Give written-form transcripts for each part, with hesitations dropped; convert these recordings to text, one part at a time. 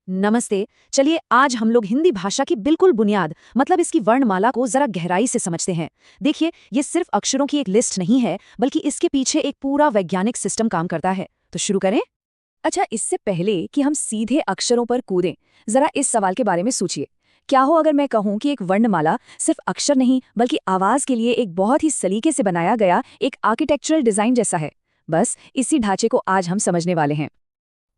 नमस्ते। चलिए आज हम लोग हिंदी भाषा की बिल्कुल बुनियाद मतलब इसकी वर्णमाला को जरा गहराई से समझते हैं। देखिए, ये सिर्फ अक्षरों की एक लिस्ट नहीं है, बल्कि इसके पीछे एक पूरा वैज्ञानिक सिस्टम काम करता है। तो शुरू करें। अच्छा, इससे पहले कि हम सीधे अक्षरों पर कूदें, जरा इस सवाल के बारे में सोचिए। क्या हो अगर मैं कहूं कि एक वर्णमाला सिर्फ अक्षर नहीं बल्कि आवाज के लिए एक बहुत ही सलीके से बनाया गया एक आर्किटेक्चरल डिजाइन जैसा है। बस इसी ढांचे को आज हम समझने वाले हैं।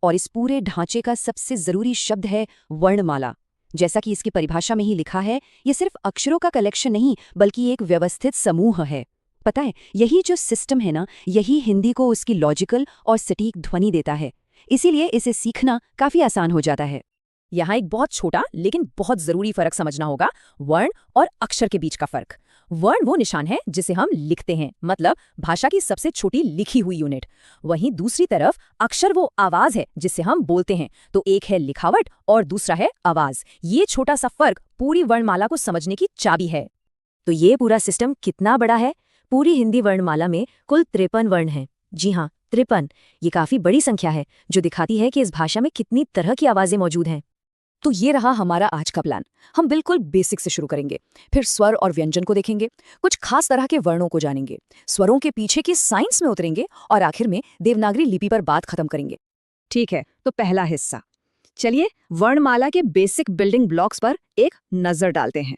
और इस पूरे ढांचे का सबसे जरूरी शब्द है वर्णमाला। जैसा कि इसकी परिभाषा में ही लिखा है, ये सिर्फ अक्षरों का कलेक्शन नहीं बल्कि एक व्यवस्थित समूह है। पता है, यही जो सिस्टम है ना, यही हिंदी को उसकी लॉजिकल और सटीक ध्वनि देता है। इसीलिए इसे सीखना काफी आसान हो जाता है। यहाँ एक बहुत छोटा लेकिन बहुत जरूरी फर्क समझना होगा, वर्ण और अक्षर के बीच का फर्क। वर्ण वो निशान है जिसे हम लिखते हैं, मतलब भाषा की सबसे छोटी लिखी हुई यूनिट। वहीं दूसरी तरफ अक्षर वो आवाज है जिससे हम बोलते हैं। तो एक है लिखावट और दूसरा है आवाज। ये छोटा सा फर्क पूरी वर्णमाला को समझने की चाबी है। तो ये पूरा सिस्टम कितना बड़ा है? पूरी हिंदी वर्णमाला में कुल 53 वर्ण हैं। जी हाँ, 53। ये काफी बड़ी संख्या है जो दिखाती है कि इस भाषा में कितनी तरह की आवाजें मौजूद हैं। तो ये रहा हमारा आज का प्लान। हम बिल्कुल बेसिक से शुरू करेंगे, फिर स्वर और व्यंजन को देखेंगे, कुछ खास तरह के वर्णों को जानेंगे, स्वरों के पीछे की साइंस में उतरेंगे और आखिर में देवनागरी लिपि पर बात खत्म करेंगे। ठीक है, तो पहला हिस्सा, चलिए वर्णमाला के बेसिक बिल्डिंग ब्लॉक्स पर एक नजर डालते हैं।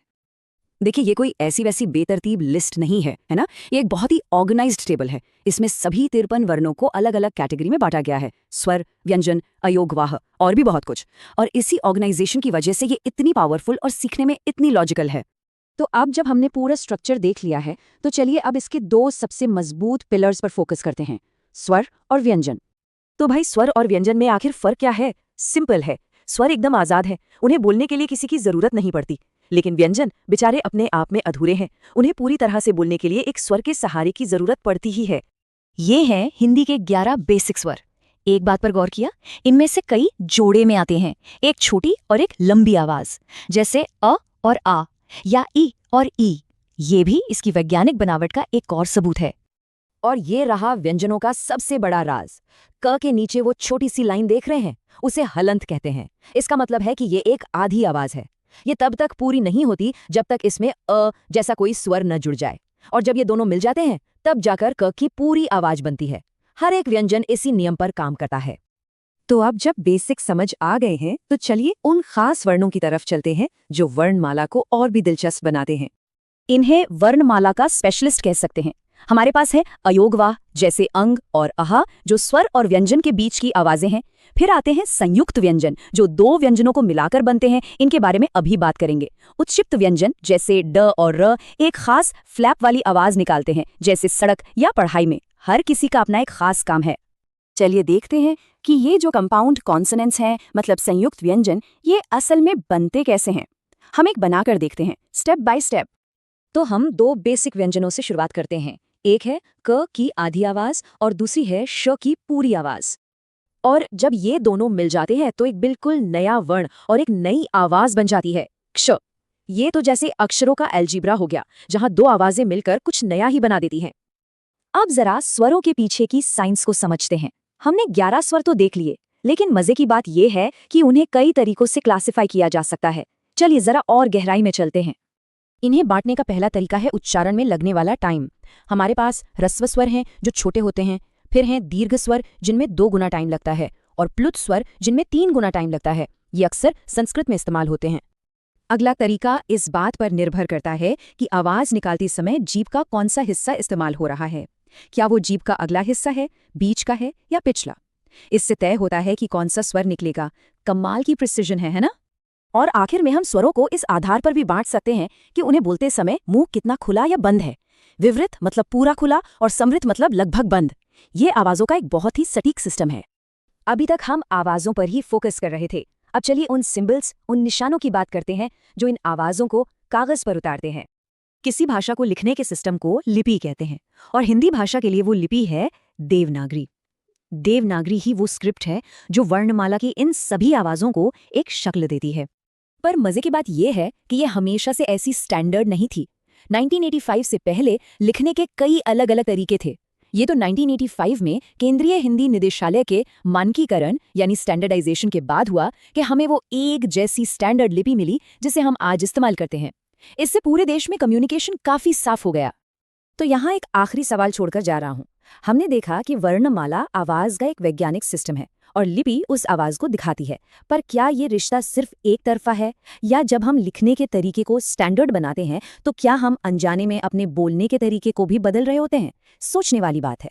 देखिए, ये कोई ऐसी वैसी बेतरतीब लिस्ट नहीं है, है ना? ये एक बहुत ही ऑर्गेनाइज्ड टेबल है। इसमें सभी 53 वर्णों को अलग अलग कैटेगरी में बांटा गया है, स्वर, व्यंजन, अयोगवाह और भी बहुत कुछ। और इसी ऑर्गेनाइजेशन की वजह से ये इतनी पावरफुल और सीखने में इतनी लॉजिकल है। तो अब जब हमने पूरा स्ट्रक्चर देख लिया है, तो चलिए अब इसके दो सबसे मजबूत पिलर्स पर फोकस करते हैं, स्वर और व्यंजन। तो भाई, स्वर और व्यंजन में आखिर फर्क क्या है? सिंपल है। स्वर एकदम आजाद है, उन्हें बोलने के लिए किसी की जरूरत नहीं पड़ती। लेकिन व्यंजन बेचारे अपने आप में अधूरे हैं, उन्हें पूरी तरह से बोलने के लिए एक स्वर के सहारे की जरूरत पड़ती ही है। ये हैं हिंदी के 11 बेसिक स्वर। एक बात पर गौर किया, इनमें से कई जोड़े में आते हैं, एक छोटी और एक लंबी आवाज, जैसे अ और आ या ई और ई। ये भी इसकी वैज्ञानिक बनावट का एक और सबूत है। और ये रहा व्यंजनों का सबसे बड़ा राज। क के नीचे वो छोटी सी लाइन देख रहे हैं, उसे हलंत कहते हैं। इसका मतलब है कि ये एक आधी आवाज है। ये तब तक पूरी नहीं होती जब तक इसमें अ जैसा कोई स्वर न जुड़ जाए, और जब ये दोनों मिल जाते हैं तब जाकर क की पूरी आवाज बनती है। हर एक व्यंजन इसी नियम पर काम करता है। तो अब जब बेसिक समझ आ गए हैं, तो चलिए उन खास वर्णों की तरफ चलते हैं जो वर्णमाला को और भी दिलचस्प बनाते हैं। इन्हें वर्णमाला का स्पेशलिस्ट कह सकते हैं। हमारे पास है अयोगवाह, जैसे अंग और अहा, जो स्वर और व्यंजन के बीच की आवाजें हैं। फिर आते हैं संयुक्त व्यंजन, जो दो व्यंजनों को मिलाकर बनते हैं। इनके बारे में अभी बात करेंगे। उत्क्षिप्त व्यंजन, जैसे ड और र, एक खास फ्लैप वाली आवाज निकालते हैं, जैसे सड़क या पढ़ाई में। हर किसी का अपना एक खास काम है। चलिए देखते हैं कि ये जो कंपाउंड कॉन्सोनेंट्स हैं, मतलब संयुक्त व्यंजन, ये असल में बनते कैसे हैं। हम एक बनाकर देखते हैं, स्टेप बाय स्टेप। तो हम दो बेसिक व्यंजनों से शुरुआत करते हैं। एक है क की आधी आवाज और दूसरी है श की पूरी आवाज। और जब ये दोनों मिल जाते हैं तो एक बिल्कुल नया वर्ण और एक नई आवाज बन जाती है, क्ष। ये तो जैसे अक्षरों का अलजीब्रा हो गया, जहां दो आवाजें मिलकर कुछ नया ही बना देती हैं। अब जरा स्वरों के पीछे की साइंस को समझते हैं। हमने 11 स्वर तो देख लिए, लेकिन मजे की बात यह है कि उन्हें कई तरीकों से क्लासिफाई किया जा सकता है। चलिए जरा और गहराई में चलते हैं। इन्हें बांटने का पहला तरीका है उच्चारण में लगने वाला टाइम। हमारे पास ह्रस्व स्वर हैं जो छोटे होते हैं, फिर हैं दीर्घ स्वर जिनमें 2 गुना टाइम लगता है, और प्लुत स्वर जिनमें 3 गुना टाइम लगता है। ये अक्सर संस्कृत में इस्तेमाल होते हैं। अगला तरीका इस बात पर निर्भर करता है कि आवाज निकालते समय जीभ का कौन सा हिस्सा इस्तेमाल हो रहा है। क्या वो जीभ का अगला हिस्सा है, बीच का है या पिछला? इससे तय होता है कि कौन सा स्वर निकलेगा। कमाल की प्रिसिजन है ना? और आखिर में हम स्वरों को इस आधार पर भी बांट सकते हैं कि उन्हें बोलते समय मुंह कितना खुला या बंद है। विवृत मतलब पूरा खुला और समृत मतलब लगभग बंद। ये आवाजों का एक बहुत ही सटीक सिस्टम है। अभी तक हम आवाजों पर ही फोकस कर रहे थे। अब चलिए उन सिंबल्स, उन निशानों की बात करते हैं जो इन आवाजों को कागज पर उतारते हैं। किसी भाषा को लिखने के सिस्टम को लिपि कहते हैं, और हिंदी भाषा के लिए वो लिपि है देवनागरी। देवनागरी ही वो स्क्रिप्ट है जो वर्णमाला की इन सभी आवाजों को एक शक्ल देती है। पर मजे की बात यह है कि यह हमेशा से ऐसी स्टैंडर्ड नहीं थी। 1985 से पहले लिखने के कई अलग अलग तरीके थे। ये तो 1985 में केंद्रीय हिंदी निदेशालय के मानकीकरण यानी स्टैंडर्डाइजेशन के बाद हुआ कि हमें वो एक जैसी स्टैंडर्ड लिपि मिली जिसे हम आज इस्तेमाल करते हैं। इससे पूरे देश में कम्युनिकेशन काफी साफ हो गया। तो यहाँ एक आखिरी सवाल छोड़कर जा रहा हूँ। हमने देखा कि वर्णमाला आवाज का एक वैज्ञानिक सिस्टम है और लिपि उस आवाज को दिखाती है, पर क्या ये रिश्ता सिर्फ एक तरफा है, या जब हम लिखने के तरीके को स्टैंडर्ड बनाते हैं तो क्या हम अनजाने में अपने बोलने के तरीके को भी बदल रहे होते हैं? सोचने वाली बात है।